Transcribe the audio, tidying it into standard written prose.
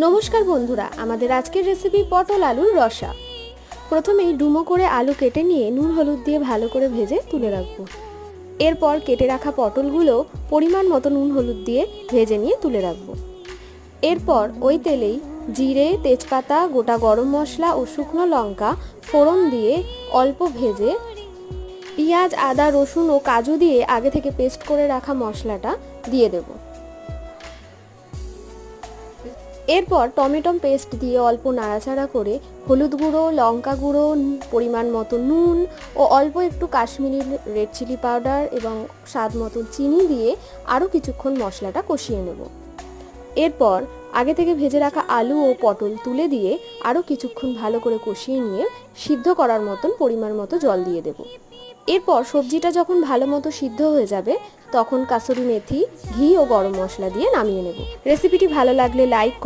নমস্কার বন্ধুরা, আমাদের আজকের রেসিপি পটল আলুর রসা। প্রথমেই ডুমো করে আলু কেটে নিয়ে নুন হলুদ দিয়ে ভালো করে ভেজে তুলে রাখবো। এরপর কেটে রাখা পটলগুলো পরিমাণ মতো নুন হলুদ দিয়ে ভেজে নিয়ে তুলে রাখবো। এরপর ওই তেলেই জিরে, তেজপাতা, গোটা গরম মশলা ও শুকনো লঙ্কা ফোড়ন দিয়ে অল্প ভেজে পেঁয়াজ, আদা, রসুন ও কাজু দিয়ে আগে থেকে পেস্ট করে রাখা মশলাটা দিয়ে দেবো। এরপর টমেটো পেস্ট দিয়ে অল্প নাড়াচাড়া করে হলুদ গুঁড়ো, লঙ্কা গুঁড়ো, পরিমাণ মতো নুন ও অল্প একটু কাশ্মীরি রেড চিলি পাউডার এবং স্বাদ মতো চিনি দিয়ে আরও কিছুক্ষণ মশলাটা কষিয়ে নেব। এরপর আগে থেকে ভেজে রাখা আলু ও পটল তুলে দিয়ে আরও কিছুক্ষণ ভালো করে কষিয়ে নিয়ে সিদ্ধ করার মতন পরিমাণ মতো জল দিয়ে দেব। এরপর সবজিটা যখন ভালো মতো সিদ্ধ হয়ে যাবে তখন কাসুরি মেথি, ঘি ও গরম মশলা দিয়ে নামিয়ে নেব। রেসিপিটি ভালো লাগলে লাইক